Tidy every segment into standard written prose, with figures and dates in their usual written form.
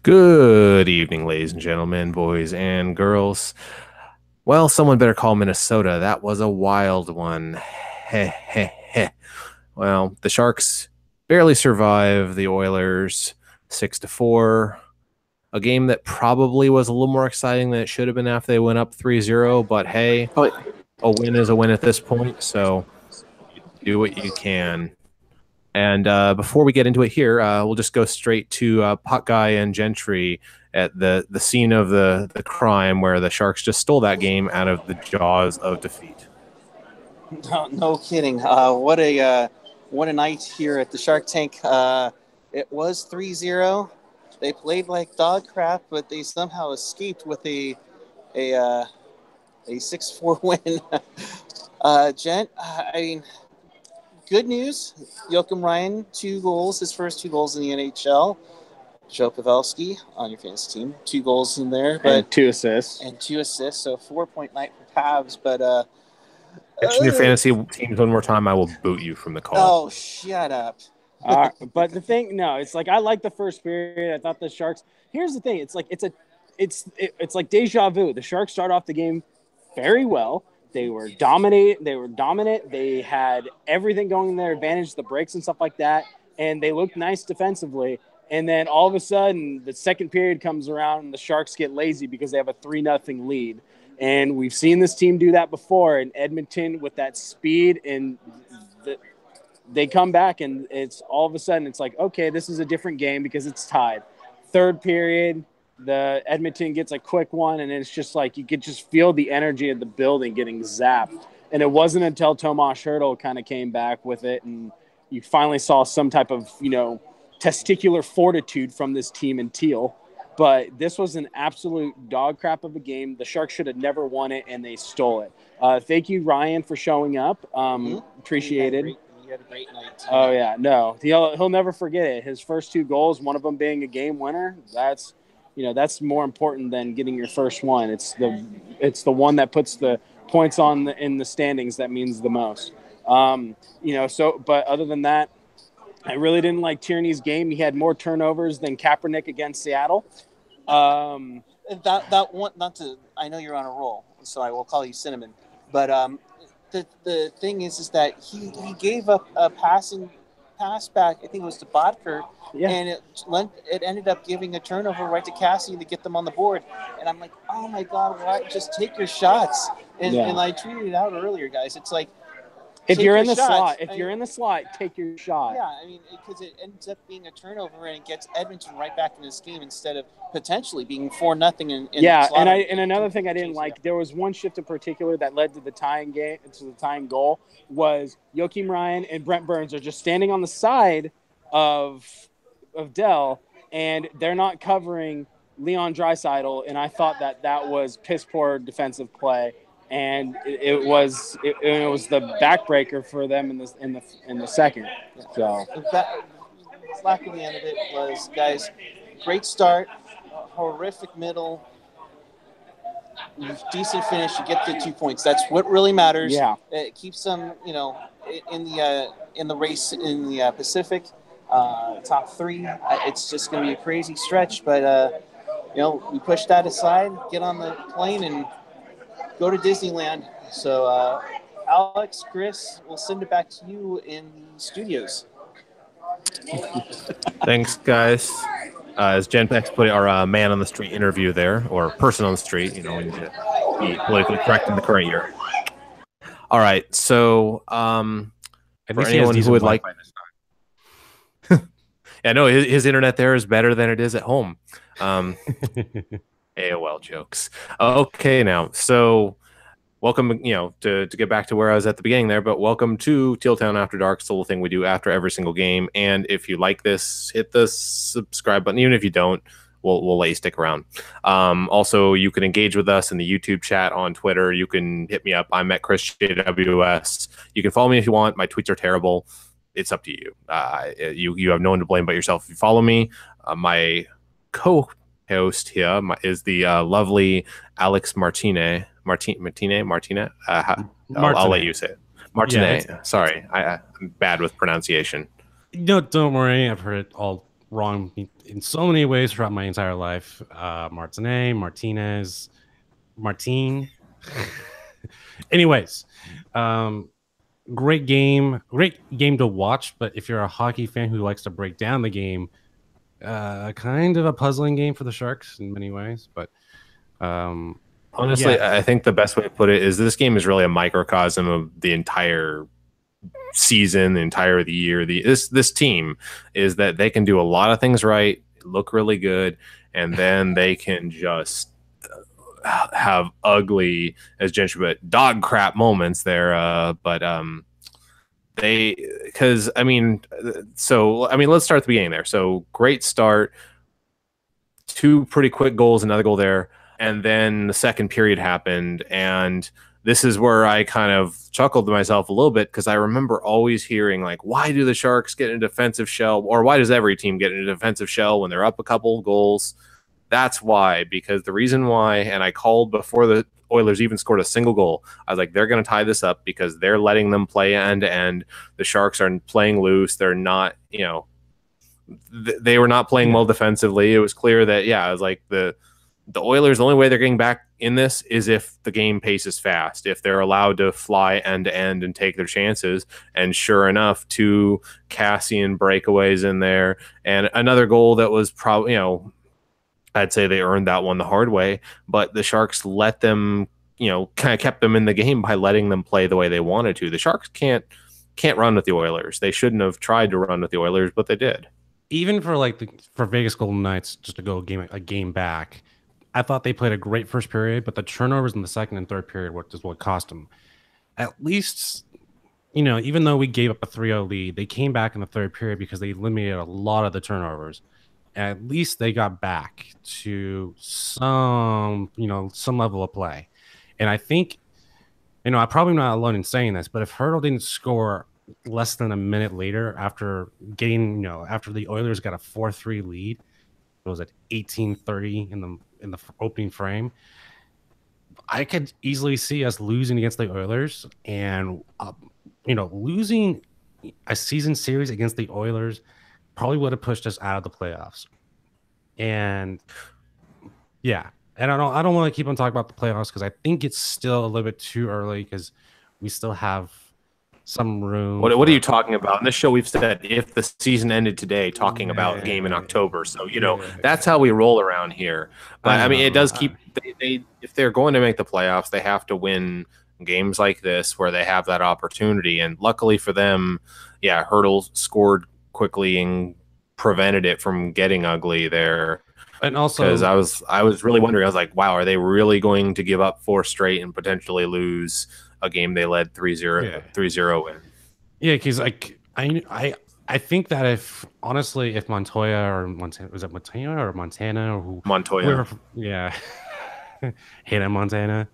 Good evening, ladies and gentlemen, boys and girls. Well, someone better call Minnesota. That was a wild one. Heh heh heh. Well, the Sharks barely survived the Oilers 6-4. A game that probably was a little more exciting than it should have been after they went up 3-0, but hey, Oh, wait. a win is a win at this point, so do what you can. And before we get into it here, we'll just go straight to Puck Guy and Gentry at the scene of the crime where the Sharks just stole that game out of the jaws of defeat. No kidding. What a night here at the Shark Tank. It was 3-0. They played like dog crap, but they somehow escaped with a uh, a 6-4 win. Gent, I mean, good news. Joachim Ryan, 2 goals, his first 2 goals in the NHL. Joe Pavelski on your fantasy team, 2 goals in there, but and 2 assists. and 2 assists, so 4-point night for Pavs. But Mention your fantasy teams one more time, I will boot you from the call. oh, shut up. But the thing, no, it's like I like the first period. I thought the Sharks. Here's the thing: it's like deja vu. The Sharks start off the game very well. They were dominate. They were dominant. They had everything going in their advantage, the breaks and stuff like that, and they looked nice defensively. And then all of a sudden, the second period comes around, and the Sharks get lazy because they have a 3-0 lead. And we've seen this team do that before in Edmonton with that speed, and they come back, and it's all of a sudden it's like, okay, this is a different game because it's tied. Third period, the Edmonton gets a quick one, and it's just like you could just feel the energy of the building getting zapped. And it wasn't until Tomas Hertl kind of came back with it, and you finally saw some type of testicular fortitude from this team in Teal. But this was an absolute dog crap of a game. The Sharks should have never won it, and they stole it. Thank you, Ryan, for showing up. Appreciated. You had a great night. Oh yeah, no, he'll never forget it. His first 2 goals, one of them being a game winner. That's more important than getting your first one. It's the one that puts the points in the standings that means the most. But other than that, I really didn't like Tierney's game. He had more turnovers than Kaepernick against Seattle. That one, not to. I know you're on a roll, so I will call you Cinnamon. But the thing is that he gave up a pass back. I think it was to Bodker, and it ended up giving a turnover right to Cassie to get them on the board. And I'm like, oh my god, why just take your shots? And I tweeted it out earlier, guys. It's like, if you're in the slot, take your shot. Yeah, I mean, because it ends up being a turnover and it gets Edmonton right back in this game instead of potentially being 4-0 in and another thing I didn't like, there was one shift in particular that led to the tying goal, was Joachim Ryan and Brent Burns are just standing on the side of Dell, and they're not covering Leon Draisaitl, and I thought that was piss poor defensive play. And it was the backbreaker for them in the second. So lack of the end of it was, guys, great start, horrific middle, decent finish. You get the 2 points. That's what really matters. Yeah, it keeps them, in the race in the Pacific, top 3. It's just going to be a crazy stretch, but we push that aside, get on the plane, and go to Disneyland. So, Alex, Chris, we'll send it back to you in the studios. Thanks, guys. As Jen Pex put it, our man on the street interview there, or person on the street, we need to be politically correct in the current year. All right, so for anyone who would like, yeah, no, his internet there is better than it is at home. AOL jokes. Okay, now, so welcome, to get back to where I was at the beginning there, but welcome to Teal Town After Dark. It's the little thing we do after every single game. And if you like this, hit the subscribe button. Even if you don't, we'll let you stick around. Also, you can engage with us in the YouTube chat, on Twitter. You can hit me up. I'm at Chris JWS. You can follow me if you want. My tweets are terrible. It's up to you. You have no one to blame but yourself if you follow me. My co-host here is the lovely Alex Martinez. I'll let you say it. Martinez. Yeah, sorry, I'm bad with pronunciation. No, don't worry. I've heard it all wrong in so many ways throughout my entire life. Martinez, Martine. Anyways, um, great game to watch. But if you're a hockey fan who likes to break down the game, kind of a puzzling game for the Sharks in many ways. But Honestly, yeah, I think the best way to put it is this game is really a microcosm of the entire season, the entire of the year. This team is that they can do a lot of things right, look really good, and then they can just have ugly, as Gentry put, dog crap moments there. But they, because let's start at the beginning there. So great start, two pretty quick goals, another goal there, and then the second period happened, and this is where I kind of chuckled to myself a little bit because I remember always hearing like, why do the Sharks get in a defensive shell, or why does every team get in a defensive shell when they're up a couple of goals? That's why, because the reason why, and I called before the Oilers even scored a single goal, I was like, they're going to tie this up because they're letting them play end to end. The Sharks are playing loose. They're not, they were not playing well defensively. It was clear that, I was like, the Oilers, the only way they're getting back in this is if the game pace is fast, if they're allowed to fly end to end and take their chances. And sure enough, two Cassian breakaways in there, and another goal that was probably, I'd say they earned that one the hard way, but the Sharks let them, kind of kept them in the game by letting them play the way they wanted to. The Sharks can't run with the Oilers. They shouldn't have tried to run with the Oilers, but they did. Even for for Vegas Golden Knights, just to go a game back, I thought they played a great first period, but the turnovers in the second and third period is what cost them. At least, even though we gave up a 3-0 lead, they came back in the third period because they eliminated a lot of the turnovers. At least they got back to some level of play. And I think, I'm probably not alone in saying this, but if Hurdle didn't score less than a minute later after after the Oilers got a 4-3 lead, it was at 18:30 in the opening frame, I could easily see us losing against the Oilers and, losing a season series against the Oilers probably would have pushed us out of the playoffs. And I don't want to keep on talking about the playoffs because I think it's still a little bit too early because we still have some room. What are you talking about? In this show, we've said if the season ended today, talking about a game in October. So, that's how we roll around here. But, it does keep they if they're going to make the playoffs, they have to win games like this where they have that opportunity. And luckily for them, Hurdle scored quickly and prevented it from getting ugly there. And also, because I was really wondering, I was like, wow, are they really going to give up 4 straight and potentially lose a game they led 3-0 in? Yeah, because I think that if Montoya or Montana, was it Montana or Montana or who? Montoya. Hannah Montana.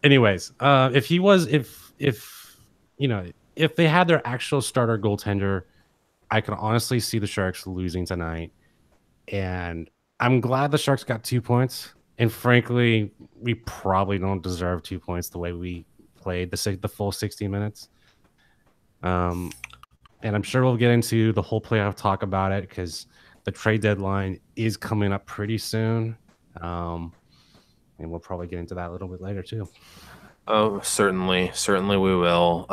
Anyways, if they had their actual starter goaltender, I can honestly see the Sharks losing tonight. And I'm glad the Sharks got 2 points. And frankly, we probably don't deserve 2 points the way we played the full 60 minutes. And I'm sure we'll get into the whole playoff talk about it because the trade deadline is coming up pretty soon. And we'll probably get into that a little bit later too. Oh, certainly we will.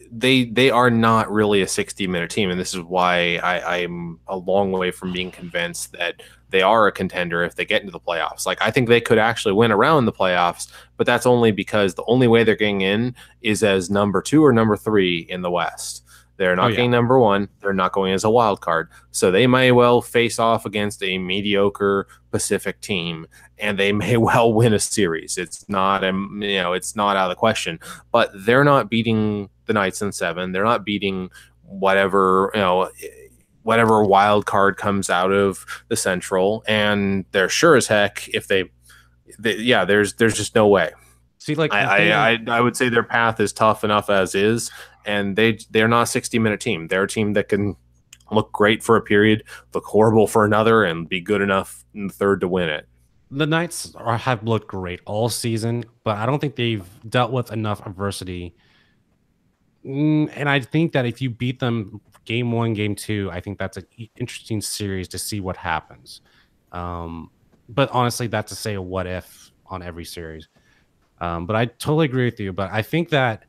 They are not really a 60-minute team, and this is why I'm a long way from being convinced that they are a contender if they get into the playoffs. Like, I think they could actually win around the playoffs, but that's only because the only way they're getting in is as number 2 or number 3 in the West. They're not getting number 1. They're not going as a wild card. So they may well face off against a mediocre Pacific team, and they may well win a series. It's not, it's not out of the question. But they're not beating the Knights in 7. They're not beating whatever wild card comes out of the Central. And they're sure as heck if there's just no way. See, like I would say their path is tough enough as is, and they're not a 60-minute team. They're a team that can look great for a period, look horrible for another, and be good enough in the third to win it. The Knights have looked great all season, but I don't think they've dealt with enough adversity And I think that if you beat them game 1, game 2, I think that's an interesting series to see what happens. But honestly, that's to say a what if on every series. But I totally agree with you. But I think that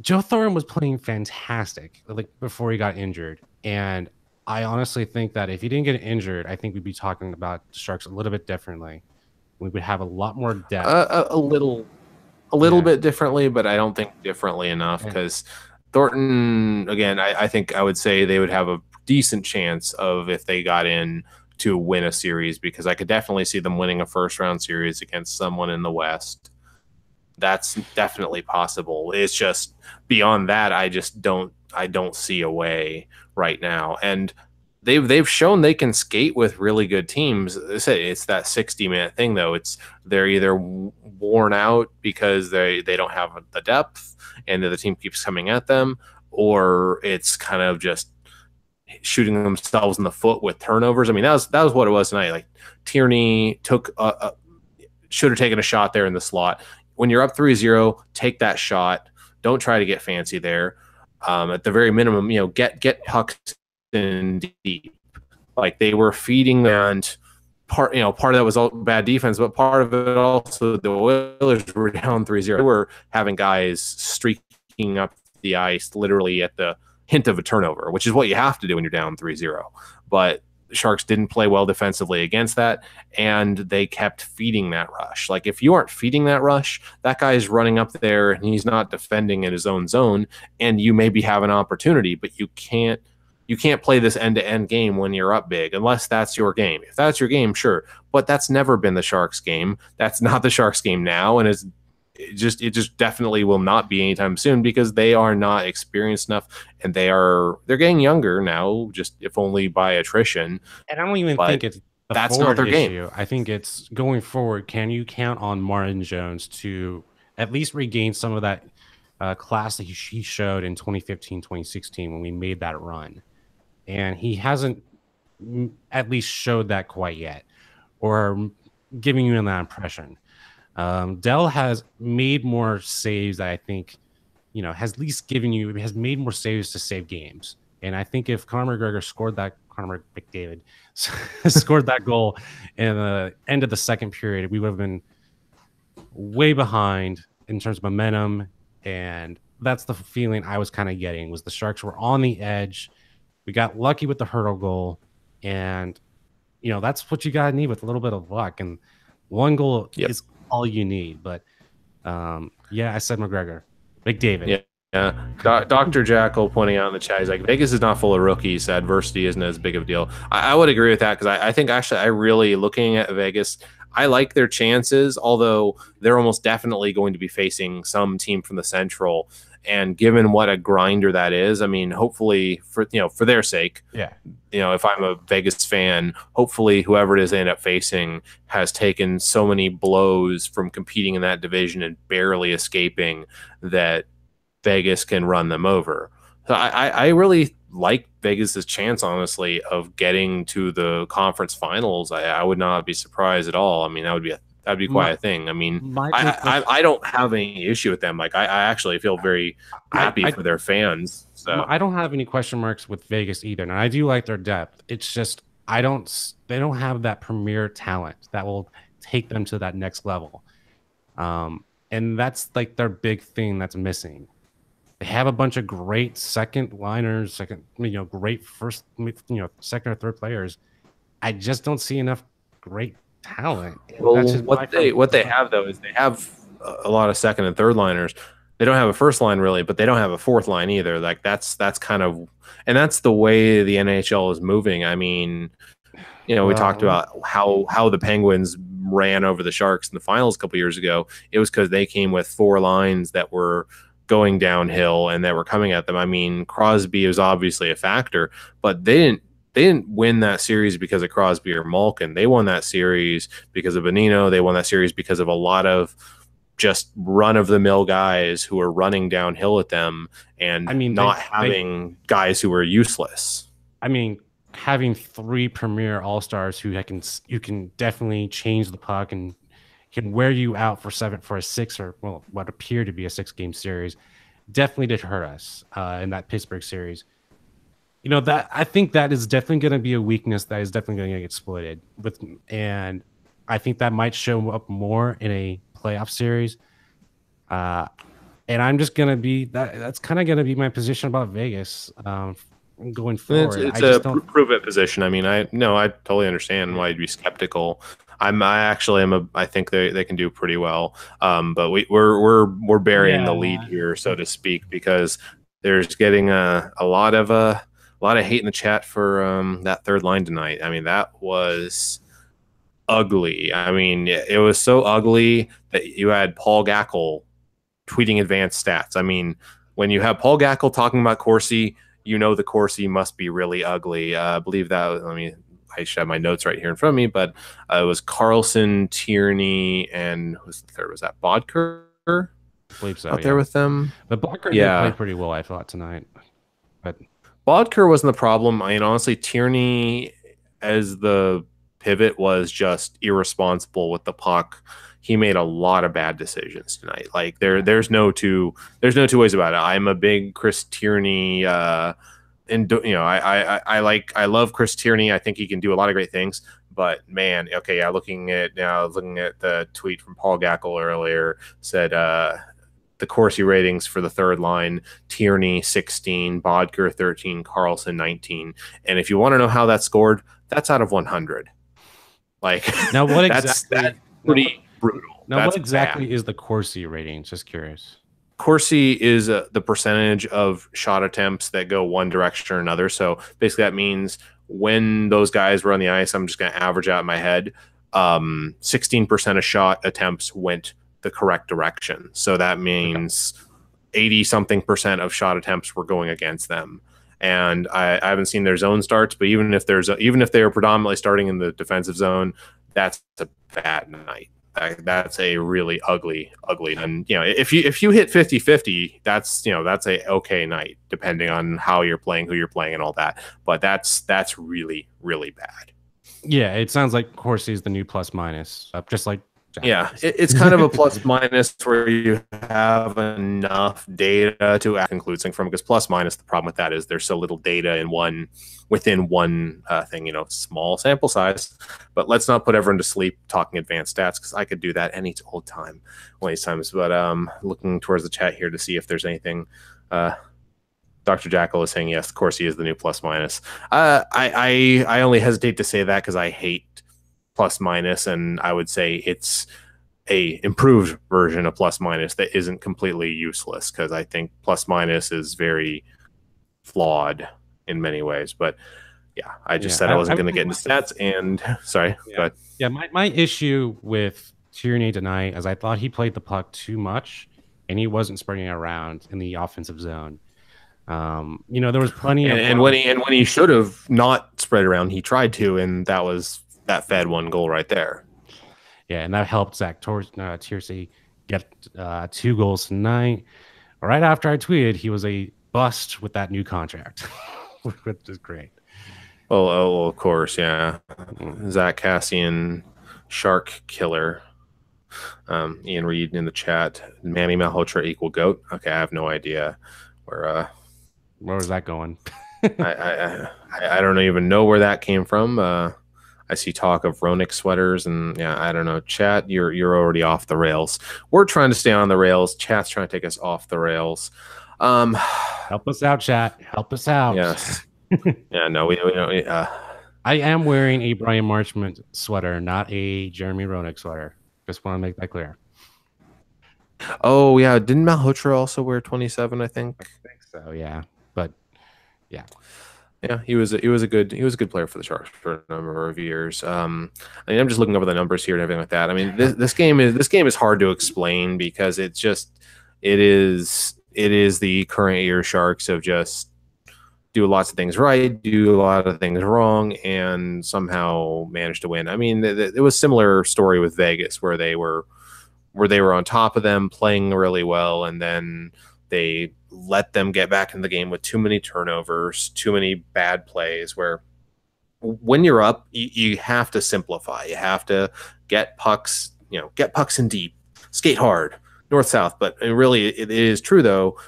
Joe Thornton was playing fantastic like before he got injured. And I honestly think that if he didn't get injured, I think we'd be talking about the Sharks a little bit differently. We would have a lot more depth. A little bit differently, but I don't think differently enough because Thornton, again, I think I would say they would have a decent chance of if they got in to win a series because I could definitely see them winning a first round series against someone in the West. That's definitely possible. It's just beyond that, I don't see a way right now. And they've shown they can skate with really good teams. It's that 60-minute thing though. They're either worn out because they don't have the depth and the team keeps coming at them, or it's kind of just shooting themselves in the foot with turnovers. I mean, that was what it was tonight. Like Tierney should have taken a shot there in the slot. When you're up 3-0, take that shot. Don't try to get fancy there. At the very minimum, get pucks in deep. Like they were feeding and part of that was all bad defense, but part of it also the Oilers were down 3-0. They were having guys streaking up the ice literally at the hint of a turnover, which is what you have to do when you're down 3-0. But the Sharks didn't play well defensively against that, and they kept feeding that rush. Like if you aren't feeding that rush, that guy is running up there and he's not defending in his own zone, and you maybe have an opportunity, but you can't play this end-to-end game when you're up big unless that's your game. If that's your game, sure, but that's never been the Sharks game. That's not the Sharks game now, and it just definitely will not be anytime soon because they are not experienced enough, and they're getting younger now, just if only by attrition. And I don't even think it's that's not their issue. game. I think it's going forward. Can you count on Martin Jones to at least regain some of that class that he showed in 2015, 2016 when we made that run? And he hasn't at least showed that quite yet, or giving you that impression. Dell has made more saves that I think, has made more saves to save games. And I think if Conor McGregor scored that goal in the end of the second period, we would have been way behind in terms of momentum. And that's the feeling I was kind of getting, was the Sharks were on the edge. We got lucky with the hurdle goal. And, that's what you got to need with a little bit of luck. And one goal is all you need. But I said McGregor. McDavid. Yeah. Dr. Jackal pointing out in the chat, he's like, Vegas is not full of rookies, so adversity isn't as big of a deal. I would agree with that because I think actually I really, looking at Vegas, I like their chances, although they're almost definitely going to be facing some team from the Central. And given what a grinder that is, I mean, hopefully for their sake, if I'm a Vegas fan, hopefully whoever it is they end up facing has taken so many blows from competing in that division and barely escaping that Vegas can run them over. So I really like Vegas's chance, honestly, of getting to the conference finals. I would not be surprised at all. I mean, that'd be quite a thing. I mean, I don't have any issue with them. Like I actually feel very happy for their fans. So I don't have any question marks with Vegas either, and I do like their depth. It's just they don't have that premier talent that will take them to that next level. And that's like their big thing that's missing. They have a bunch of great second liners, great first, second or third players. I just don't see enough great talent. Well, what they have though is they have a lot of second and third liners. They don't have a first line really, but they don't have a fourth line either. Like that's kind of, and that's the way the NHL is moving. I mean, we talked about how the Penguins ran over the Sharks in the finals a couple years ago. It was because they came with four lines that were going downhill and that were coming at them. I mean, Crosby was obviously a factor, but they didn't win that series because of Crosby or Malkin. They won that series because of Bonino. They won that series because of a lot of just run-of-the-mill guys who are running downhill at them and having guys who are useless. I mean, having three premier all-stars who you can definitely change the puck and can wear you out for a 6 or what appear to be a 6-game series definitely did hurt us in that Pittsburgh series. That I think that is definitely going to be a weakness that is definitely going to get exploited and I think that might show up more in a playoff series. And I'm just going to be that's kind of going to be my position about Vegas going forward. It's I a just don't. prove it position. I mean, I totally understand why you'd be skeptical. I actually am I think they can do pretty well. But we're burying the lead here, so to speak, because there's getting a lot of hate in the chat for that third line tonight. I mean, that was ugly. I mean, it was so ugly that you had Paul Gackle tweeting advanced stats. I mean, when you have Paul Gackle talking about Corsi, the Corsi must be really ugly. I believe that. I should have my notes right here in front of me, but it was Carlson, Tierney, and who's the third? Was that Bodker? I believe so. Out there with them, but Bodker did play pretty well, I thought, tonight. But Bodker wasn't the problem. I mean, honestly, Tierney as the pivot was just irresponsible with the puck. He made a lot of bad decisions tonight. Like there's no two ways about it. I'm a big Chris Tierney. I love Chris Tierney. I think he can do a lot of great things. But man, okay, yeah. Looking at the tweet from Paul Gackle earlier, said the Corsi ratings for the third line: Tierney 16, Bodker 13, Carlson 19. And if you want to know how that's scored, that's out of 100. Like now, what exactly? That's pretty brutal. Now, what exactly is the Corsi rating? Just curious. Corsi is the percentage of shot attempts that go one direction or another. So basically, that means when those guys were on the ice, I'm just going to average out in my head. 16% of shot attempts went the correct direction. So that means 80-something% of shot attempts were going against them. And I haven't seen their zone starts, but even if they are predominantly starting in the defensive zone, that's a bad night. That's a really ugly. And if you hit 50-50, that's a okay night, depending on how you're playing, who you're playing, and all that. But that's really, really bad. Yeah, it sounds like Corsi is the new plus minus, just like it's kind of a plus minus where you have enough data to concluding from, because plus minus, the problem with that is there's so little data within one thing, small sample size. But let's not put everyone to sleep talking advanced stats, because I could do that any old time, one of these times. But looking towards the chat here to see if there's anything. Dr. Jackal is saying yes, Corsi is the new plus minus. I only hesitate to say that because I hate plus minus, and I would say it's a improved version of plus minus that isn't completely useless, because I think plus minus is very flawed in many ways. But yeah, I just said I wasn't going to get into stats, and sorry, go ahead. Yeah, my issue with Tierney tonight is I thought he played the puck too much and he wasn't spreading it around in the offensive zone. There was plenty of when he should have not spread around, he tried to, and that fed one goal right there. Yeah, and that helped Zach Tiercy get 2 goals tonight. Right after I tweeted, he was a bust with that new contract, which is great. Oh, of course, yeah. Zach Cassian, Shark Killer. Ian Reed in the chat. Manny Malhotra equal GOAT. Okay, I have no idea where was that going. I don't even know where that came from. I see talk of Ronick sweaters, and yeah, I don't know. Chat, you're already off the rails. We're trying to stay on the rails. Chat's trying to take us off the rails. Help us out, chat. Help us out. Yes. Yeah. No, we don't. I am wearing a Brian Marchment sweater, not a Jeremy Ronick sweater. Just want to make that clear. Oh yeah, didn't Malhotra also wear 27? I think so. Yeah, but yeah. Yeah, he was a good player for the Sharks for a number of years. I'm just looking over the numbers here and everything like that. I mean, this game is hard to explain, because it is the current year Sharks of just do lots of things right, do a lot of things wrong, and somehow manage to win. I mean, it was a similar story with Vegas, where they were on top of them, playing really well, and then they let them get back in the game with too many turnovers, too many bad plays, where when you're up, you have to simplify. You have to get pucks in deep, skate hard, north south, but really it is true though.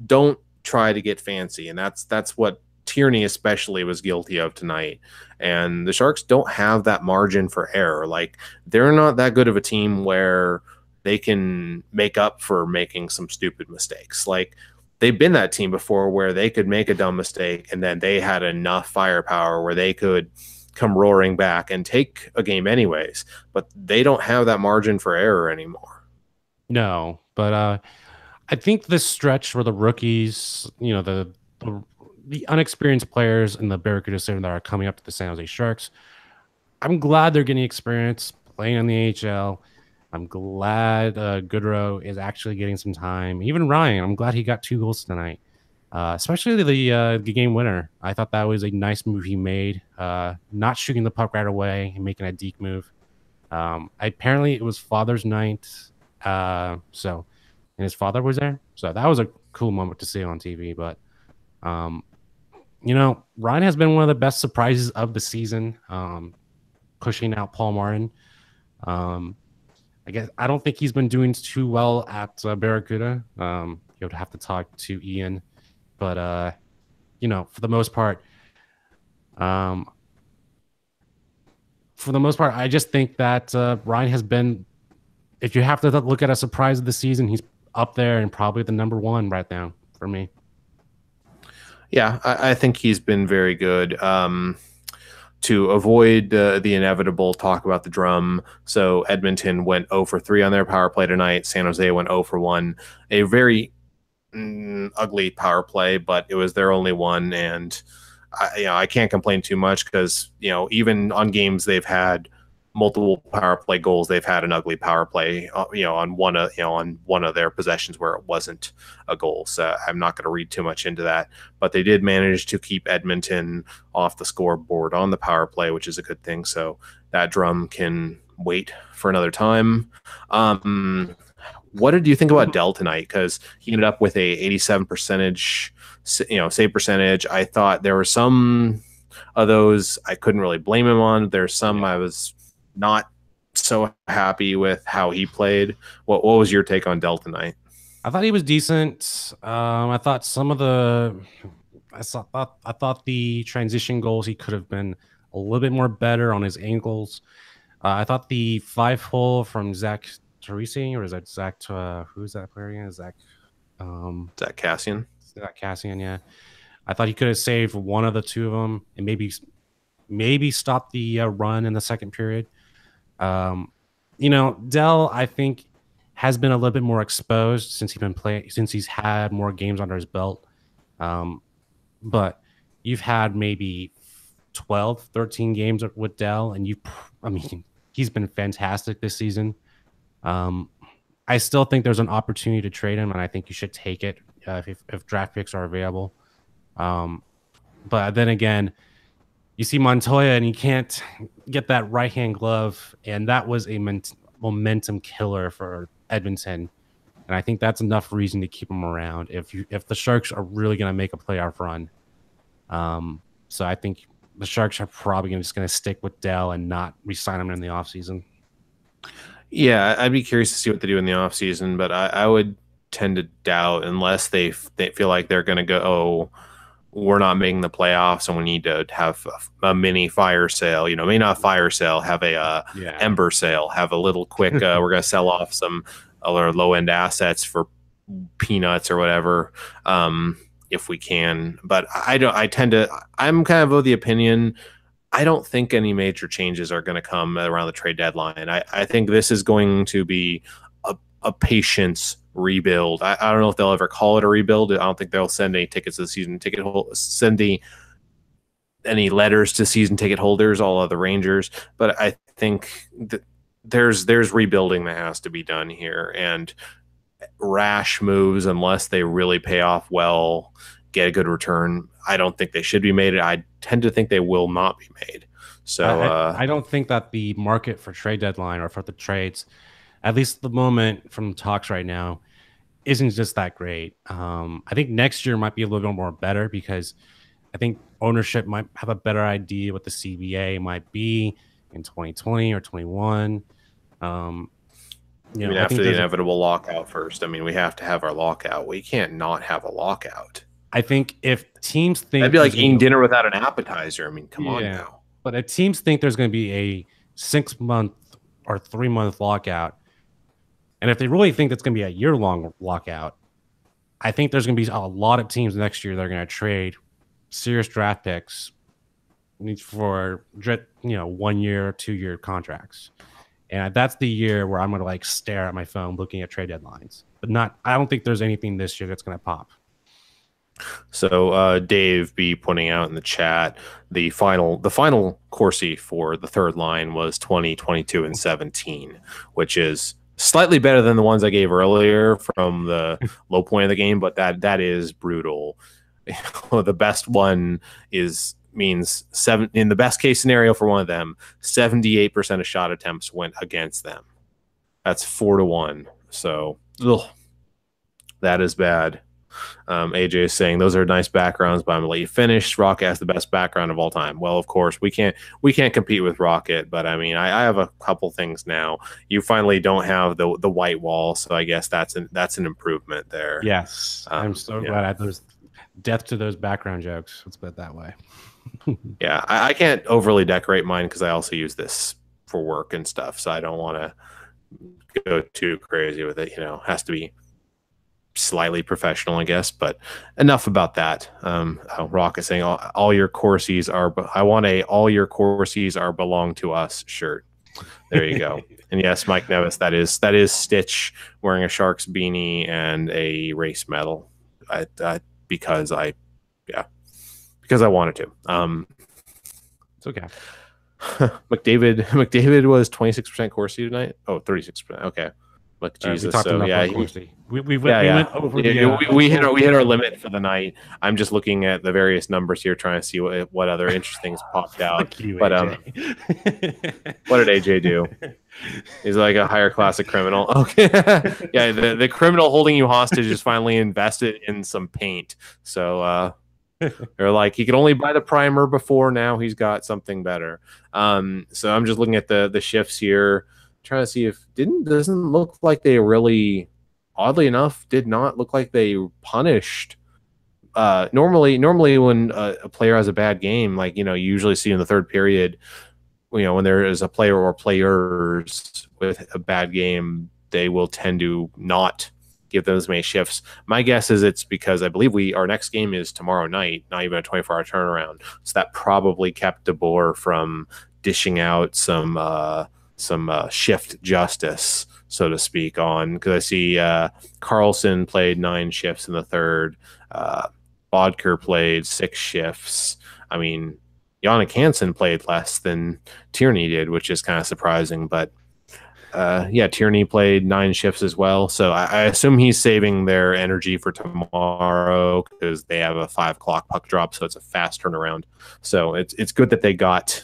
Don't try to get fancy, and that's what Tierney especially was guilty of tonight. And the Sharks don't have that margin for error. Like, they're not that good of a team where they can make up for making some stupid mistakes. Like, they've been that team before where they could make a dumb mistake and then they had enough firepower where they could come roaring back and take a game anyways. But they don't have that margin for error anymore. No, but I think this stretch where the rookies, you know, the unexperienced players in the Barracuda system that are coming up to the San Jose Sharks, I'm glad they're getting experience playing on the AHL. I'm glad Goodrow is actually getting some time. Even Ryan, I'm glad he got 2 goals tonight, especially the game winner. I thought that was a nice move he made, not shooting the puck right away and making a deke move. Apparently, it was Father's Night, so and his father was there, so that was a cool moment to see on TV. But you know, Ryan has been one of the best surprises of the season, pushing out Paul Martin. I guess I don't think he's been doing too well at Barracuda. You would have to talk to Ian, but you know, for the most part, I just think that Ryan has been. If you have to look at a surprise of the season, he's up there and probably the number 1 right now for me. Yeah, I think he's been very good. To avoid the inevitable talk about the drum, so Edmonton went 0 for 3 on their power play tonight. San Jose went 0 for 1. A very ugly power play, but it was their only one, and I can't complain too much because even on games they've had multiple power play goals, they've had an ugly power play, on one of their possessions where it wasn't a goal. So I'm not going to read too much into that, but they did manage to keep Edmonton off the scoreboard on the power play, which is a good thing. So that drum can wait for another time. What did you think about Dell tonight? Because he ended up with a 87% save percentage. I thought there were some of those I couldn't really blame him on. There's some I was not so happy with how he played. What was your take on Dell tonight? I thought he was decent. I thought I thought the transition goals he could have been a little bit more better on his angles. I thought the 5-hole from Zach Teresi, or is that Zach? Who's that player again? Zach Cassian. Zach Cassian, yeah. I thought he could have saved one of the 2 of them and maybe stopped the run in the second period. Dell, I think, has been a little bit more exposed since he's had more games under his belt. But you've had maybe 12, 13 games with Dell, and he's been fantastic this season. I still think there's an opportunity to trade him, and I think you should take it if draft picks are available. But then again, you see Montoya and he can't get that right-hand glove, and that was a momentum killer for Edmonton. And I think that's enough reason to keep him around if the Sharks are really going to make a playoff run. So I think the Sharks are probably just going to stick with Dell and not re-sign him in the offseason. Yeah, I'd be curious to see what they do in the offseason, but I would tend to doubt unless they feel like they're going to go, oh, we're not making the playoffs and we need to have a mini fire sale. Maybe not fire sale, have a ember sale, have a little quick, we're going to sell off some other low-end assets for peanuts or whatever, if we can. But I'm kind of the opinion, I don't think any major changes are going to come around the trade deadline. I think this is going to be a patience rebuild. I don't know if they'll ever call it a rebuild. I don't think they'll send any tickets to the season ticket any letters to season ticket holders, all of the Rangers. But I think that there's rebuilding that has to be done here, and rash moves, unless they really pay off well, get a good return, I don't think they should be made. I tend to think they will not be made. So I don't think that the market for trade deadline or for the trades, at least at the moment from talks right now, isn't just that great. I think next year might be a little bit more better because I think ownership might have a better idea what the CBA might be in 2020 or 21. You mean I after think the there's inevitable lockout first? I mean, we have to have our lockout. We can't not have a lockout. I think if teams That'd think be there's like going to eating be dinner without an appetizer. I mean, come on yeah, now. but if teams think there's going to be a 6 month or 3 month lockout, and if they really think that's going to be a year long lockout, I think there's going to be a lot of teams next year that are going to trade serious draft picks for 1 year, 2 year contracts. And that's the year where I'm going to like stare at my phone looking at trade deadlines. But not, I don't think there's anything this year that's going to pop. So Dave be pointing out in the chat the final Corsi for the third line was 20, 22, and 17, which is slightly better than the ones I gave earlier from the low point of the game, but that is brutal. The best one means seven in the best case scenario for one of them, 78% of shot attempts went against them. That's 4-1. So that is bad. AJ is saying those are nice backgrounds, but I'm gonna let you finish. Rocket has the best background of all time. Well, of course we can't compete with Rocket, but I mean I have a couple things now. You finally don't have the white wall, so I guess that's an improvement there. Yes, I'm so glad there's death to those background jokes. Let's put it that way. Yeah, I can't overly decorate mine because I also use this for work and stuff, so I don't want to go too crazy with it. Has to be slightly professional, I guess, but enough about that. Rock is saying all your Corsies are. I want all your Corsies are belong to us shirt. There you go. And yes, Mike Nevis, that is Stitch wearing a Sharks beanie and a race medal. Because I wanted to. It's okay. McDavid was 26% Corsi tonight. Oh, 36%. Okay. Look, Jesus. So yeah, we went over we hit our limit for the night. I'm just looking at the various numbers here, trying to see what other interesting things popped out. But what did AJ do? He's like a higher classic criminal. Okay, yeah, the criminal holding you hostage is finally invested in some paint. So they're like he could only buy the primer before. Now he's got something better. So I'm just looking at the shifts here. Trying to see if doesn't look like they really, oddly enough, did not look like they punished. Normally when a player has a bad game, like you usually see in the third period, when there is a player or players with a bad game, they will tend to not give them as many shifts. My guess is it's because I believe our next game is tomorrow night, not even a 24-hour turnaround, so that probably kept DeBoer from dishing out some shift justice, so to speak, on because I see Carlson played 9 shifts in the third. Bodker played 6 shifts. I mean, Yannick Hansen played less than Tierney did, which is kind of surprising. But Tierney played 9 shifts as well. So I assume he's saving their energy for tomorrow because they have a 5 o'clock puck drop, so it's a fast turnaround. So it's good that they got.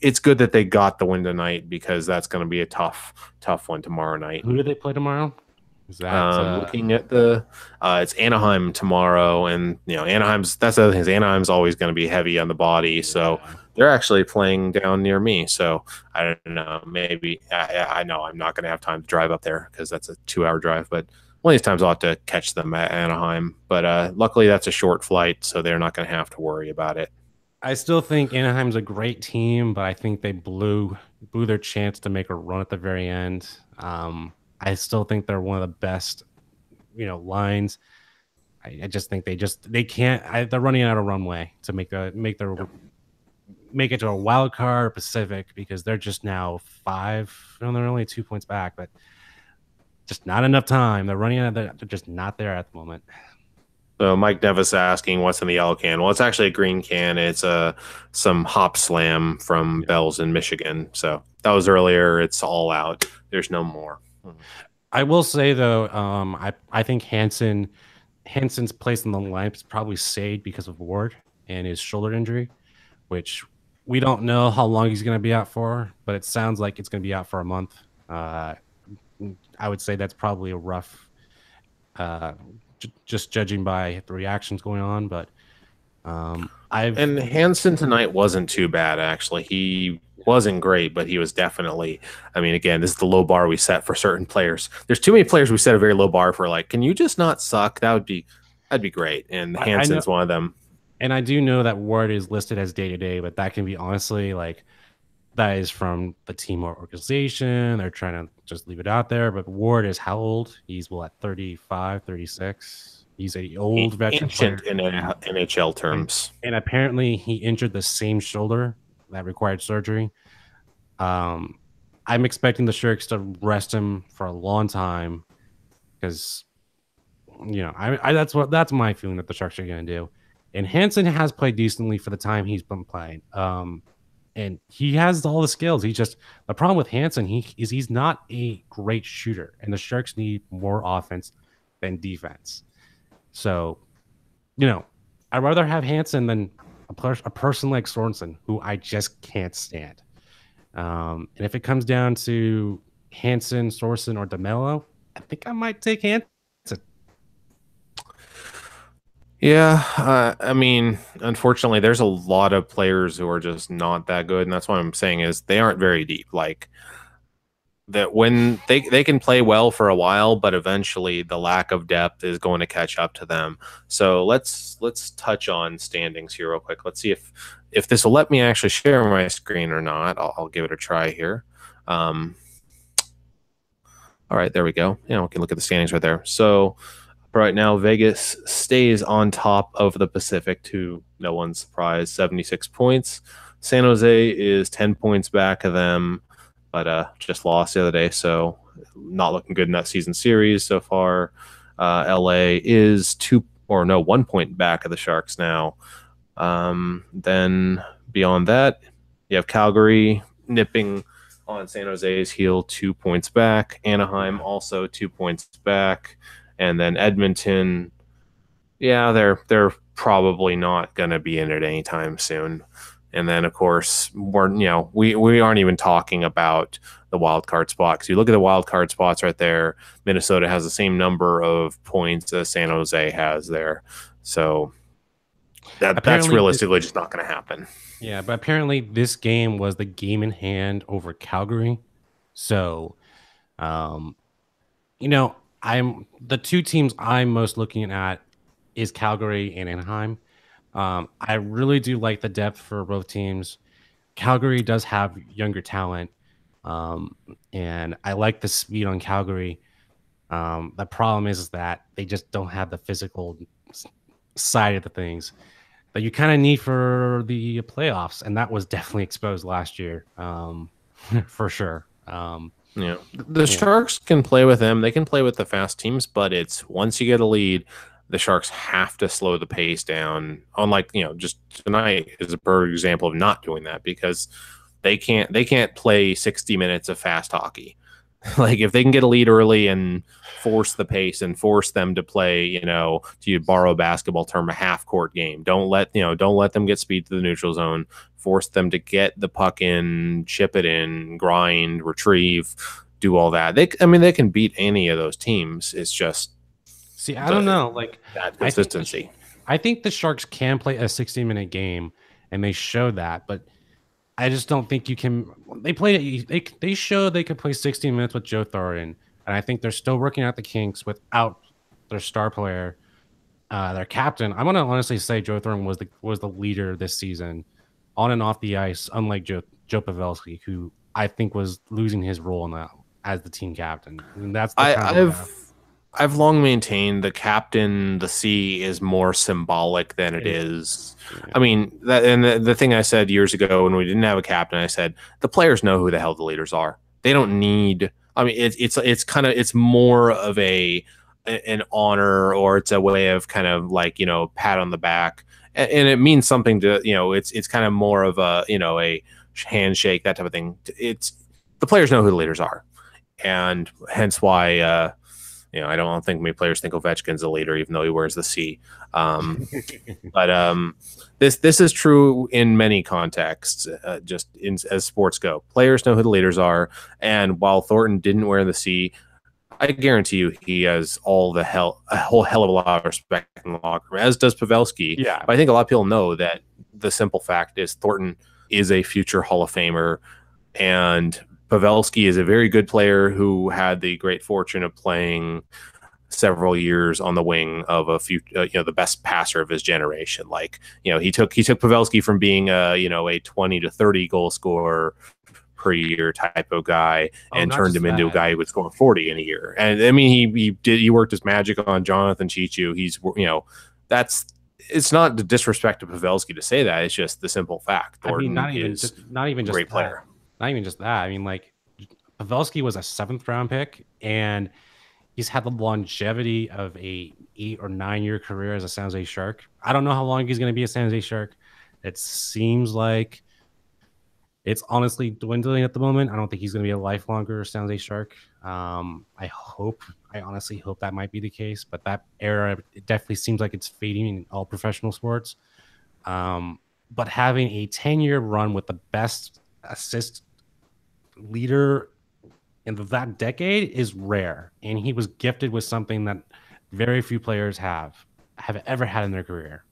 It's good that they got the win tonight because that's going to be a tough one tomorrow night. Who do they play tomorrow? Is that looking at it's Anaheim tomorrow, and that's the other thing is Anaheim's always going to be heavy on the body, so they're actually playing down near me. So I don't know, maybe I know I'm not going to have time to drive up there because that's a 2-hour drive, but one of these times I'll have to catch them at Anaheim. But luckily that's a short flight, so they're not going to have to worry about it. I still think Anaheim's a great team, but I think they blew their chance to make a run at the very end. I still think they're one of the best, lines. I just think they can't. They're running out of runway to make it to a wild card Pacific because they're just now 5. They're only 2 points back, but just not enough time. They're running out. They're just not there at the moment. So Mike Nevis asking what's in the yellow can. Well, it's actually a green can. It's some Hop Slam from Bell's in Michigan. So that was earlier. It's all out. There's no more. I will say though, I think Hansen's place in the lineup is probably saved because of Ward and his shoulder injury, which we don't know how long he's going to be out for, but it sounds like it's going to be out for a month. I would say that's probably a rough. Just judging by the reactions going on, but and Hansen tonight wasn't too bad actually. He wasn't great, but he was definitely. I mean, again, this is the low bar we set for certain players. There's too many players we set a very low bar for. Like, can you just not suck? That'd be great. And I know, Hansen's one of them. and I do know that Ward is listed as day to day, but that can be honestly like that is from the team or organization. They're trying to just leave it out there. But Ward is how old? He's what, 35, 36? He's a old veteran player. Ancient in NHL terms. And apparently he injured the same shoulder that required surgery. I'm expecting the Sharks to rest him for a long time because that's my feeling that the Sharks are going to do. And Hansen has played decently for the time he's been playing. And he has all the skills. The problem with Hansen, he's not a great shooter, and the Sharks need more offense than defense. So, I'd rather have Hansen than a person like Sorensen, who I just can't stand. And if it comes down to Hansen, Sorensen, or DeMello, I think I might take Hansen. Yeah, I mean, unfortunately, there's a lot of players who are just not that good, and that's what I'm saying is they aren't very deep. Like that, when they can play well for a while, but eventually the lack of depth is going to catch up to them. So let's touch on standings here real quick. Let's see if this will let me actually share my screen or not. I'll give it a try here. All right, there we go. We can look at the standings right there. So. Right now, Vegas stays on top of the Pacific to no one's surprise, 76 points. San Jose is 10 points back of them, but just lost the other day, so not looking good in that season series so far. LA is 1 point back of the Sharks now. Then beyond that, you have Calgary nipping on San Jose's heel, 2 points back. Anaheim also 2 points back. And then Edmonton, yeah, they're probably not going to be in it anytime soon. And then, of course, we aren't even talking about the wild card spot. Because you look at the wild card spots right there, Minnesota has the same number of points as San Jose has there. So that's realistically just not going to happen. Yeah, but apparently this game was the game in hand over Calgary. So, the two teams I'm most looking at is Calgary and Anaheim. I really do like the depth for both teams. Calgary does have younger talent, and I like the speed on Calgary. The problem is that they just don't have the physical side of the things that you kind of need for the playoffs, and that was definitely exposed last year, for sure. The Sharks can play with them. They can play with the fast teams, but it's once you get a lead, the Sharks have to slow the pace down. Unlike, just tonight is a perfect example of not doing that because they can't play 60 minutes of fast hockey. Like if they can get a lead early and force the pace and force them to play, to borrow a basketball term, a half court game. Don't let them get speed to the neutral zone. Force them to get the puck in, chip it in, grind, retrieve, do all that. They can beat any of those teams. It's just I don't know, like that consistency. I think the Sharks can play a 60-minute game, and they showed that, but I just don't think you can. They showed they could play 60 minutes with Joe Thornton, and I think they're still working out the kinks without their star player, their captain. I'm gonna honestly say Joe Thornton was the leader this season, on and off the ice. Unlike Joe Pavelski, who I think was losing his role as the team captain. And that's I've long maintained the captain, the C, is more symbolic than it is. I mean, the thing I said years ago when we didn't have a captain, I said the players know who the hell the leaders are. They don't need. I mean, it's more of an honor, or it's a way of kind of like pat on the back, and it means something to it's kind of more of a handshake, that type of thing. It's the players know who the leaders are, and hence why. I don't think many players think Ovechkin's a leader, even though he wears the C. But this is true in many contexts, as sports go. Players know who the leaders are, and while Thornton didn't wear the C, I guarantee you he has a whole hell of a lot of respect in the locker room, as does Pavelski. Yeah. But I think a lot of people know that the simple fact is Thornton is a future Hall of Famer, and Pavelski is a very good player who had the great fortune of playing several years on the wing of a few, the best passer of his generation. Like, he took Pavelski from being a 20 to 30 goal scorer per year type of guy and not turned just him into a that. guy who would score 40 in a year. And I mean, he worked his magic on Jonathan Chichu. It's not the disrespect to Pavelski to say that. It's just the simple fact. Thornton not even is just a great that. player. Not even just that. I mean, like, Pavelski was a 7th-round pick, and he's had the longevity of a 8 or 9 year career as a San Jose Shark. I don't know how long he's going to be a San Jose Shark. It seems like it's honestly dwindling at the moment. I don't think he's going to be a lifelonger San Jose Shark. I honestly hope that might be the case, but that era, it definitely seems like it's fading in all professional sports. But having a 10-year run with the best assist leader in that decade is rare, and he was gifted with something that very few players have ever had in their career.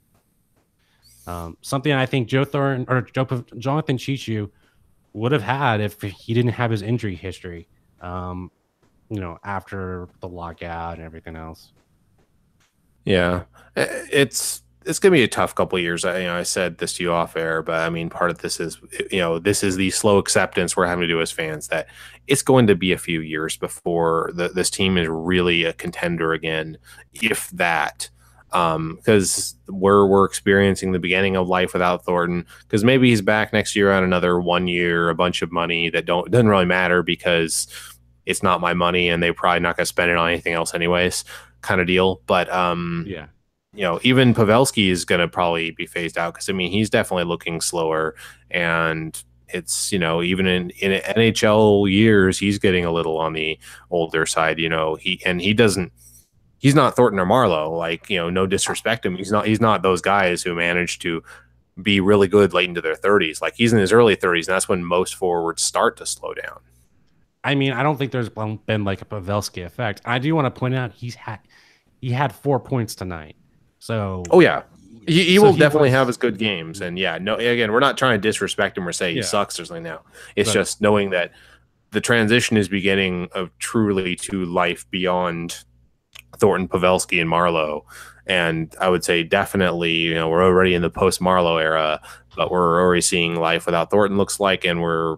Something I think Jonathan Chichu would have had if he didn't have his injury history, after the lockout and everything else. Yeah, it's gonna be a tough couple of years. I said this to you off air, but I mean, part of this is this is the slow acceptance we're having to do as fans, that it's going to be a few years before this team is really a contender again, if that. Because we're experiencing the beginning of life without Thornton. Because maybe he's back next year on another 1 year, a bunch of money that doesn't really matter because it's not my money, and they're probably not going to spend it on anything else anyways, kind of deal. But Yeah. Even Pavelski is going to probably be phased out, because I mean, he's definitely looking slower, and it's even in NHL years, he's getting a little on the older side. He's not Thornton or Marlowe. Like, no disrespect to him, he's not those guys who managed to be really good late into their 30s. Like, he's in his early 30s, and that's when most forwards start to slow down. I mean, I don't think there's been like a Pavelski effect. I do want to point out he had 4 points tonight. So yeah, he will definitely have his good games. And again, we're not trying to disrespect him or say he sucks or something now. It's just knowing that the transition is beginning of truly to life beyond Thornton, Pavelski, and Marlowe. And I would say definitely, we're already in the post-Marlowe era, but we're already seeing life without Thornton, looks like, and we're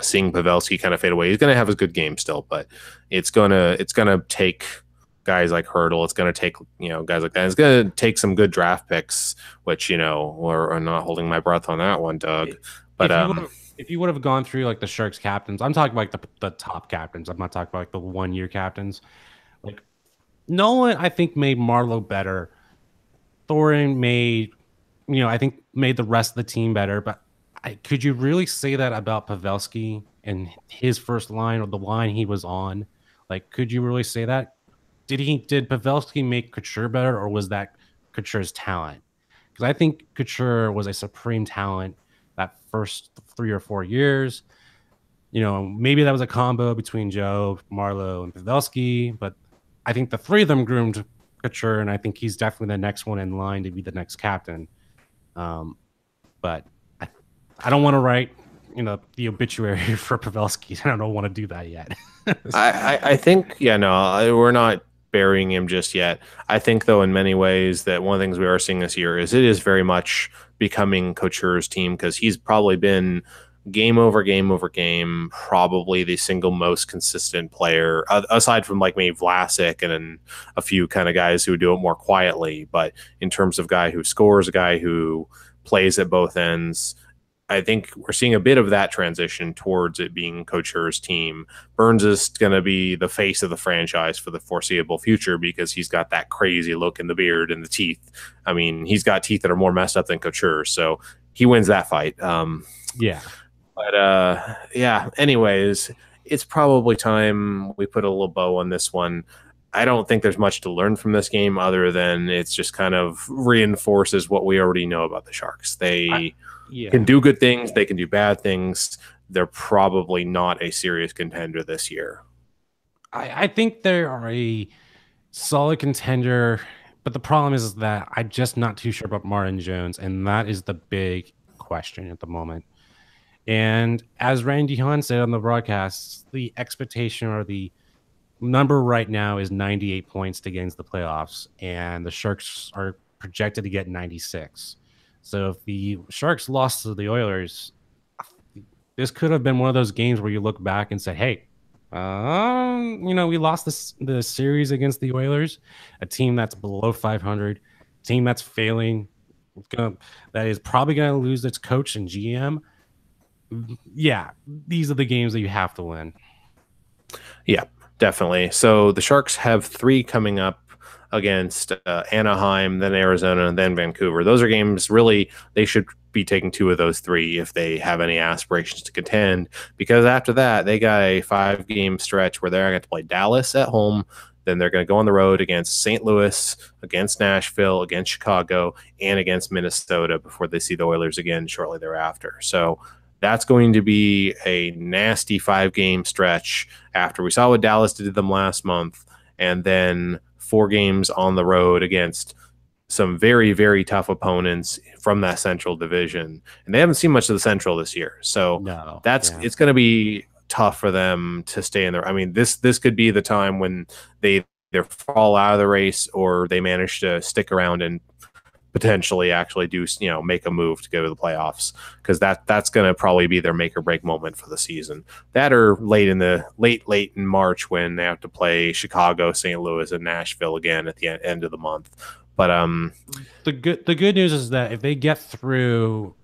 seeing Pavelski kind of fade away. He's going to have his good game still, but it's gonna take guys like Hurdle. It's going to take guys like that. It's going to take some good draft picks, which we're not holding my breath on that one, Doug. But if you would have gone through like the Sharks captains, I'm talking about like the top captains. I'm not talking about like the 1 year captains. Like, no one, I think, made Marlowe better. Thorin made the rest of the team better. But could you really say that about Pavelski and his first line, or the line he was on? Like, could you really say that? Did Pavelski make Couture better, or was that Couture's talent? Because I think Couture was a supreme talent that first 3 or 4 years. Maybe that was a combo between Joe, Marlowe, and Pavelski, but I think the three of them groomed Couture, and I think he's definitely the next one in line to be the next captain. But I don't want to write, the obituary for Pavelski. I don't want to do that yet. I think, we're not burying him just yet. I think, though, in many ways, that one of the things we are seeing this year is it is very much becoming Couture's team, because he's probably been game over game, probably the single most consistent player, aside from like maybe Vlasic and a few kind of guys who do it more quietly. But in terms of guy who scores, a guy who plays at both ends, I think we're seeing a bit of that transition towards it being Couture's team. Burns is going to be the face of the franchise for the foreseeable future, because he's got that crazy look in the beard and the teeth. I mean, he's got teeth that are more messed up than Couture, so he wins that fight. Anyways, it's probably time we put a little bow on this one. I don't think there's much to learn from this game, other than it's just kind of reinforces what we already know about the Sharks. They can do good things, they can do bad things. They're probably not a serious contender this year. I think they are a solid contender, but the problem is that I'm just not too sure about Martin Jones, and that is the big question at the moment. And as Randy Hahn said on the broadcast, the expectation or the number right now is 98 points to get into the playoffs, and the Sharks are projected to get 96. So if the Sharks lost to the Oilers, this could have been one of those games where you look back and say, "Hey, we lost the series against the Oilers, a team that's below 500, team that's failing, that is probably going to lose its coach and GM." Yeah, these are the games that you have to win. Yeah, definitely. So the Sharks have 3 coming up against Anaheim, then Arizona, and then Vancouver. Those are games really they should be taking 2 of those 3 if they have any aspirations to contend, because after that they got a 5-game stretch where they're going to play Dallas at home, then they're going to go on the road against St. Louis, against Nashville, against Chicago, and against Minnesota before they see the Oilers again shortly thereafter. So that's going to be a nasty 5-game stretch after we saw what Dallas did to them last month, and then 4 games on the road against some very, very tough opponents from that Central Division. And they haven't seen much of the Central this year. So it's going to be tough for them to stay in there. I mean, this could be the time when they either fall out of the race or they manage to stick around and potentially actually do, make a move to go to the playoffs, because that's going to probably be their make or break moment for the season. That or late in March when they have to play Chicago, St. Louis, and Nashville again at the end of the month. But the good news is that if they get through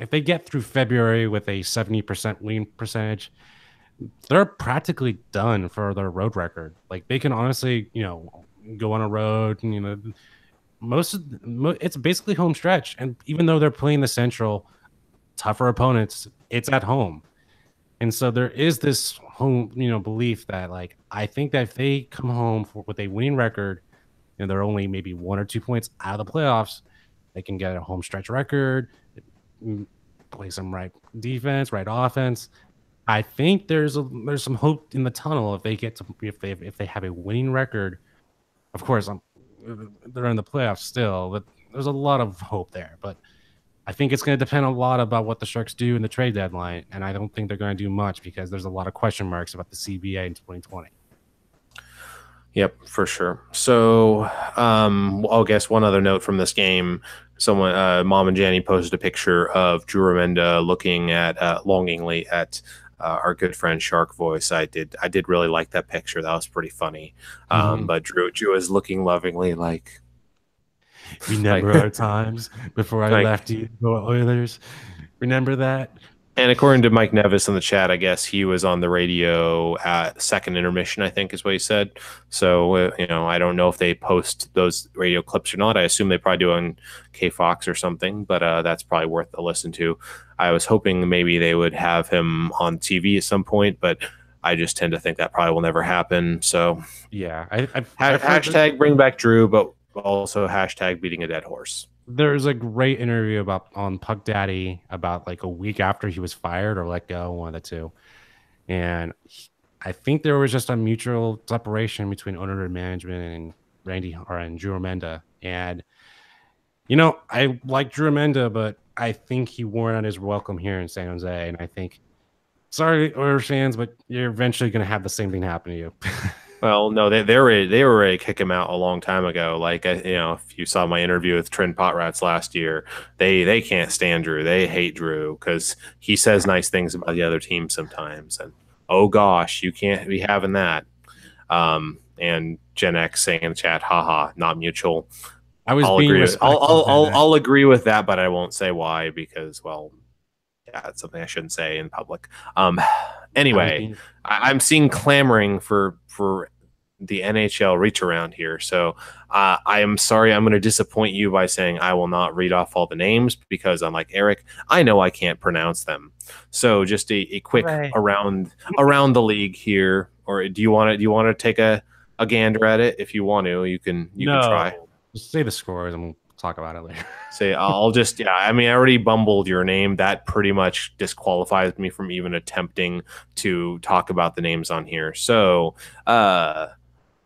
February with a 70% win percentage, they're practically done for their road record. Like, they can honestly, go on a road and, it's basically home stretch. And even though they're playing the Central, tougher opponents, it's at home. And so there is this home, belief that, like, I think that if they come home with a winning record, they're only maybe 1 or 2 points out of the playoffs, they can get a home stretch record, play some right defense, right offense. I think there's some hope in the tunnel if they have a winning record. Of course, they're in the playoffs still, but there's a lot of hope there. But I think it's going to depend a lot about what the Sharks do in the trade deadline, and I don't think they're going to do much because there's a lot of question marks about the CBA in 2020. Yep, for sure. So, I guess one other note from this game: someone, Mom and Janny, posted a picture of Drew Remenda looking at longingly at our good friend Shark Voice. I did really like that picture. That was pretty funny. But Drew is looking lovingly like, remember our times before I left you, Oilers. Remember that? And according to Mike Nevis in the chat, I guess he was on the radio at second intermission, I think is what he said. So, I don't know if they post those radio clips or not. I assume they probably do on KFox or something, but that's probably worth a listen to. I was hoping maybe they would have him on TV at some point, but I just tend to think that probably will never happen. So, yeah. Hashtag bring back Drew, but also hashtag beating a dead horse. There's a great interview on Puck Daddy about like a week after he was fired or let go, one of the two. And I think there was just a mutual separation between owner and management and Drew Remenda. And, I like Drew Remenda, but I think he wore out his welcome here in San Jose. And I think, sorry, Oilers fans, but you're eventually going to have the same thing happen to you. Well, no, they were ready to kick him out a long time ago. Like, if you saw my interview with Trent Potrats last year, they can't stand Drew. They hate Drew because he says nice things about the other team sometimes. And oh gosh, you can't be having that. And Gen X saying in the chat, haha, not mutual. I'll agree with that, but I won't say why because, well, yeah, it's something I shouldn't say in public. Anyway, I'm seeing clamoring for the NHL reach around here. So I am sorry, I'm going to disappoint you by saying I will not read off all the names because, unlike Eric, I know I can't pronounce them. So just a quick around the league here. Or do you want to take a gander at it? If you want to, you can try. Just say the scores and we'll talk about it later. I already bumbled your name. That pretty much disqualifies me from even attempting to talk about the names on here. So,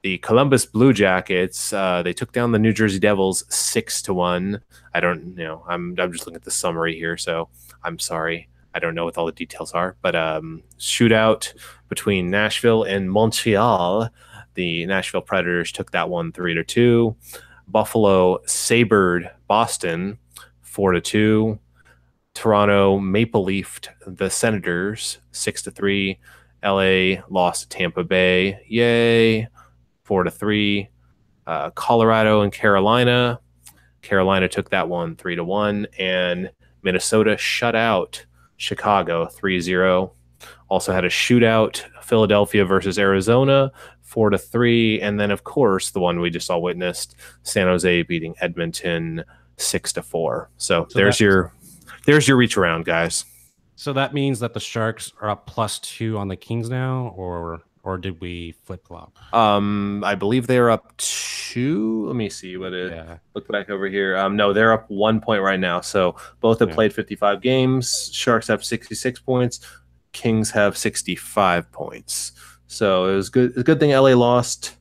The Columbus Blue Jackets, they took down the New Jersey Devils 6-1. I don't know. I'm just looking at the summary here, so I'm sorry. I don't know what all the details are, but shootout between Nashville and Montreal. The Nashville Predators took that one 3-2. Buffalo sabered Boston 4-2. Toronto Maple Leafed the Senators 6-3. LA lost to Tampa Bay. Yay. 4-3. Colorado and Carolina. Carolina took that one 3-1. And Minnesota shut out Chicago 3-0. Also had a shootout, Philadelphia versus Arizona 4-3. And then, of course, the one we just all witnessed, San Jose beating Edmonton 6-4. So there's your reach around, guys. So that means that the Sharks are up +2 on the Kings now, or did we flip flop? I believe they are up 2. Let me see what it. Yeah. Look back over here. No, they're up 1 point right now. So both have played 55 games. Sharks have 66 points. Kings have 65 points. So it was good. It's a good thing LA lost,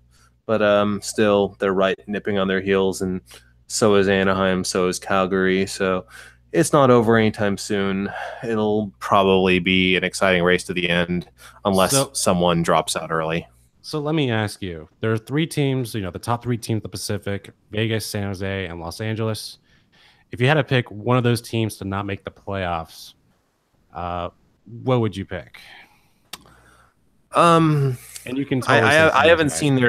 but still they're right nipping on their heels, and so is Anaheim, so is Calgary. So it's not over anytime soon. It'll probably be an exciting race to the end unless someone drops out early. So let me ask you, there are 3 teams, the top 3 teams of the Pacific, Vegas, San Jose, and Los Angeles. If you had to pick one of those teams to not make the playoffs, what would you pick? And you can I haven't seen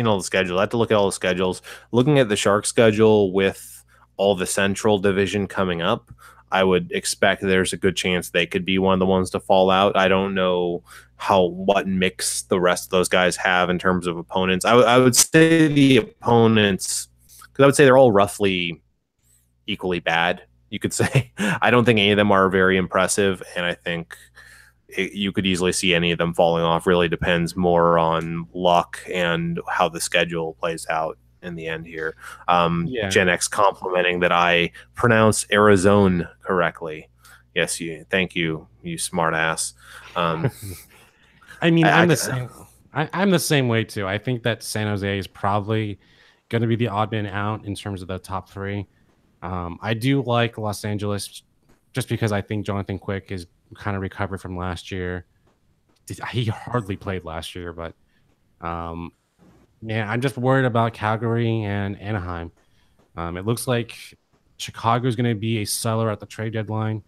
all the schedule. I have to look at all the schedules. Looking at the Sharks schedule with all the Central Division coming up, I would expect there's a good chance they could be one of the ones to fall out. I don't know what mix the rest of those guys have in terms of opponents. I would say the opponents, because I would say they're all roughly equally bad, you could say. I don't think any of them are very impressive, and I think you could easily see any of them falling off. Really depends more on luck and how the schedule plays out in the end here. Gen X complimenting that I pronounce Arizona correctly. Yes, thank you, you smart ass. I mean, I'm the same way too. I think that San Jose is probably going to be the odd man out in terms of the top 3. I do like Los Angeles just because I think Jonathan Quick is kind of recovered from last year. He hardly played last year, but yeah, I'm just worried about Calgary and Anaheim. It looks like Chicago is going to be a seller at the trade deadline.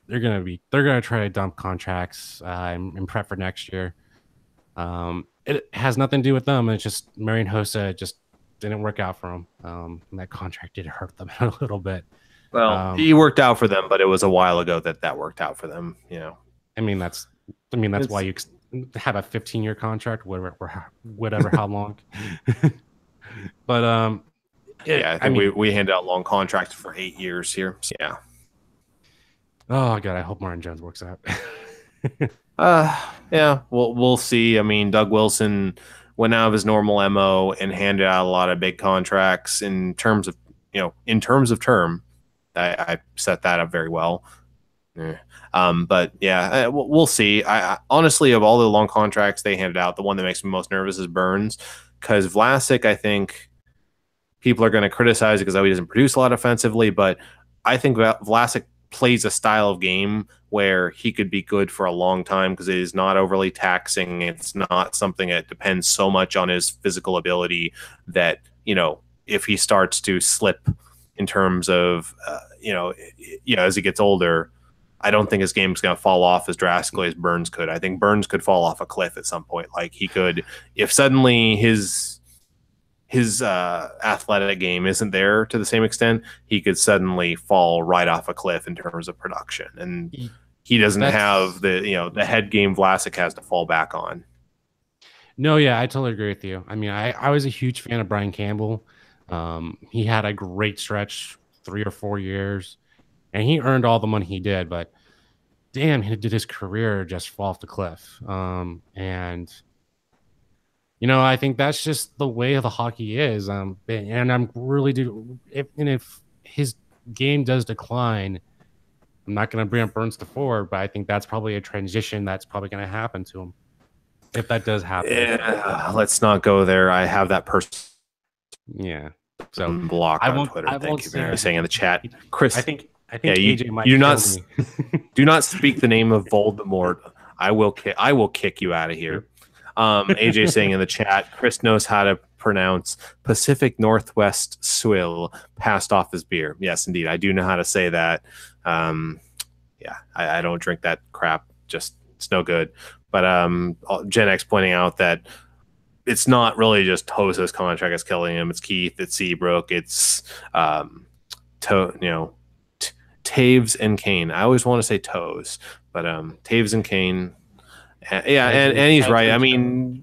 They're going to try to dump contracts and prep for next year. It has nothing to do with them. It's just Marian Hossa just didn't work out for them. And that contract did hurt them a little bit. Well, he worked out for them, but it was a while ago that worked out for them. I mean that's why you have a 15-year contract, whatever how long. But I think we hand out long contracts for 8 years here. So, yeah. Oh god, I hope Martin Jones works out. Yeah, we'll see. I mean, Doug Wilson went out of his normal MO and handed out a lot of big contracts in terms of term. I set that up very well. But yeah, we'll see. I honestly, of all the long contracts they handed out, the one that makes me most nervous is Burns, because Vlasic, I think people are going to criticize it because he doesn't produce a lot offensively, but I think Vlasic plays a style of game where he could be good for a long time because it is not overly taxing. It's not something that depends so much on his physical ability that, if he starts to slip in terms of, as he gets older, I don't think his game's going to fall off as drastically as Burns could. I think Burns could fall off a cliff at some point. Like he could, if suddenly his athletic game isn't there to the same extent, he could suddenly fall right off a cliff in terms of production. And he doesn't have the head game Vlasic has to fall back on. No, yeah, I totally agree with you. I mean, I was a huge fan of Brian Campbell. He had a great stretch, 3 or 4 years, and he earned all the money he did, but damn, did his career just fall off the cliff. And I think that's just the way of the hockey is. And I'm really if his game does decline, I'm not going to bring up Burns to forward, but I think that's probably a transition that's probably going to happen to him. if that does happen. Let's not go there. I have that person Yeah. So blocked on Twitter. I Thank won't you, say Mary, saying in the chat. Chris, I think yeah, AJ might you do kill not me. do not speak the name of Voldemort. I will kick you out of here. AJ saying in the chat, Chris knows how to pronounce Pacific Northwest Swill, passed off his beer. Yes, indeed. I do know how to say that. Yeah, I don't drink that crap. Just, it's no good. But Gen X pointing out that it's not really just Hosa's contract that's killing him. It's Keith, it's Seabrook, it's Taves and Kane. I always want to say Toes, but Taves and Kane. Yeah, and he's right. I mean,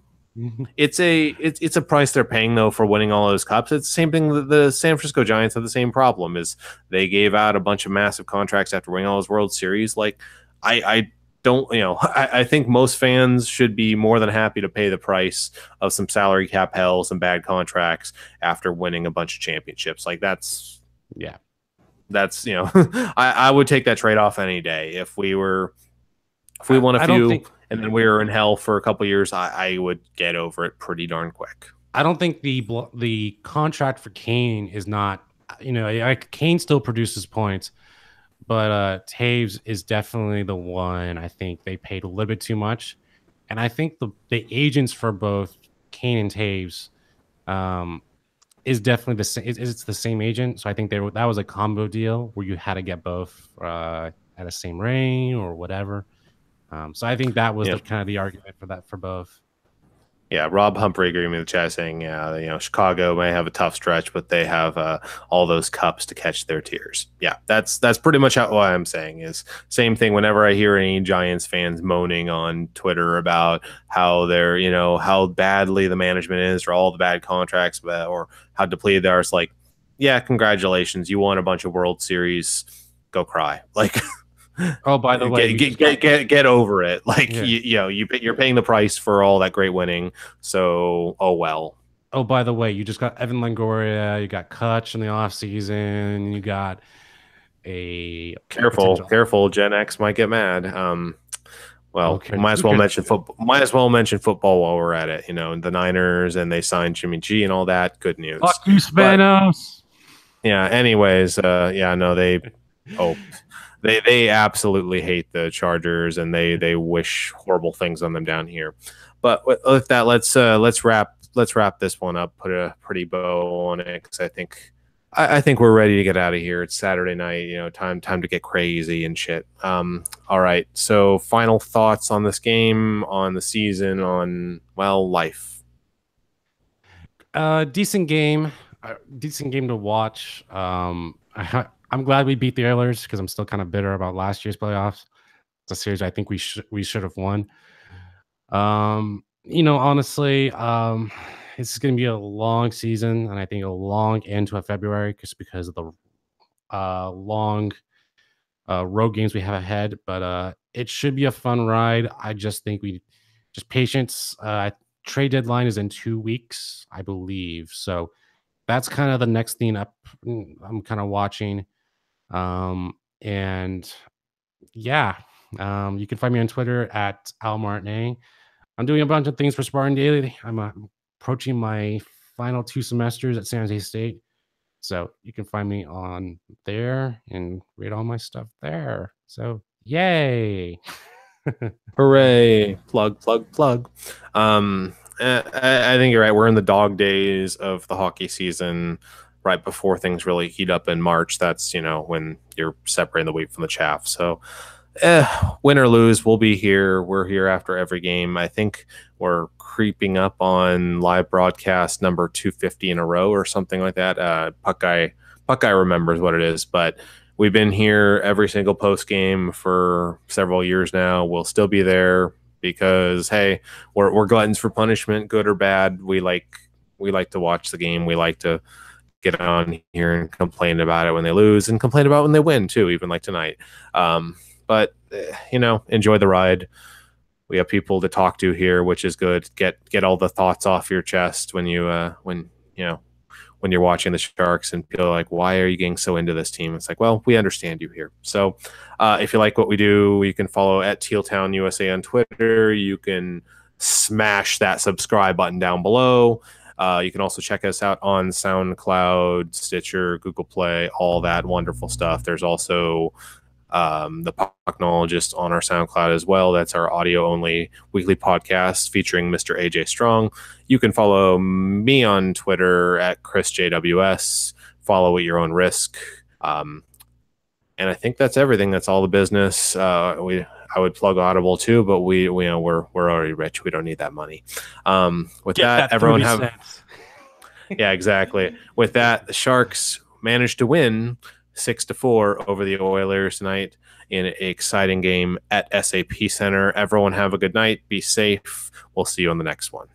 it's a price they're paying though for winning all those cups. It's the same thing that the San Francisco Giants have the same problem. Is they gave out a bunch of massive contracts after winning all those World Series. Like I don't, I think most fans should be more than happy to pay the price of some salary cap hell, some bad contracts after winning a bunch of championships. Like that's I would take that trade off any day. If we won a few and then we were in hell for a couple years, I would get over it pretty darn quick. I don't think the contract for Kane is not, Kane still produces points, but Taves is definitely the one. I think they paid a little bit too much, and I think the agents for both Kane and Taves is definitely the same. It's the same agent, so I think that was a combo deal where you had to get both at the same reign or whatever. So I think that was kind of the argument for that for both. Yeah, Rob Humphrey agreeing with the chat saying, Chicago may have a tough stretch, but they have all those cups to catch their tears. Yeah, that's pretty much what I'm saying is same thing. Whenever I hear any Giants fans moaning on Twitter about how they're, how badly the management is or all the bad contracts or how depleted they are, it's like, yeah, congratulations. You won a bunch of World Series. Go cry. Like, oh, by the way, get over it. Like, you're paying the price for all that great winning. So, oh well. Oh, by the way, you just got Evan Longoria. You got Kutch in the offseason. You got a careful. Gen X might get mad. Might as well mention football. Might as well mention football while we're at it. The Niners and they signed Jimmy G and all that. Good news. Fuck you, Spanos. Yeah. Anyways, They absolutely hate the Chargers and they wish horrible things on them down here. But with that, let's wrap this one up. Put a pretty bow on it because I think we're ready to get out of here. It's Saturday night. Time to get crazy and shit. All right. So final thoughts on this game, on the season, on life. Decent game to watch. I'm glad we beat the Oilers because I'm still kind of bitter about last year's playoffs. It's a series I think we should have won. Honestly, it's going to be a long season, and I think a long end to February just because of the long road games we have ahead. But it should be a fun ride. I just think patience. Trade deadline is in 2 weeks, I believe. So that's kind of the next thing up. I'm kind of watching. And yeah, you can find me on Twitter at Al Martinet. I'm doing a bunch of things for Spartan Daily. I'm approaching my final 2 semesters at San Jose State. So you can find me on there and read all my stuff there. So yay. Hooray. Plug. I think you're right. We're in the dog days of the hockey season. Right before things really heat up in March. That's, when you're separating the wheat from the chaff. So win or lose, we'll be here. We're here after every game. I think we're creeping up on live broadcast number 250 in a row or something like that. Puck guy remembers what it is, but we've been here every single post game for several years now. We'll still be there because, hey, we're gluttons for punishment, good or bad. We like to watch the game. We like to get on here and complain about it when they lose and complain about when they win too, even like tonight. But enjoy the ride. We have people to talk to here, which is good. Get all the thoughts off your chest when you're watching the Sharks and feel like, why are you getting so into this team? It's like, well, we understand you here. So if you like what we do, you can follow at Teal Town USA on Twitter. You can smash that subscribe button down below. You can also check us out on SoundCloud, Stitcher, Google Play, all that wonderful stuff. There's also the Pucknologist on our SoundCloud as well. That's our audio-only weekly podcast featuring Mr. AJ Strong. You can follow me on Twitter at ChrisJWS. Follow at your own risk. And I think that's everything. That's all the business. I would plug Audible too, but we're already rich. We don't need that money. With that, everyone have cents. Yeah, exactly. With that, the Sharks managed to win 6-4 over the Oilers tonight in an exciting game at SAP Center. Everyone have a good night. Be safe. We'll see you on the next one.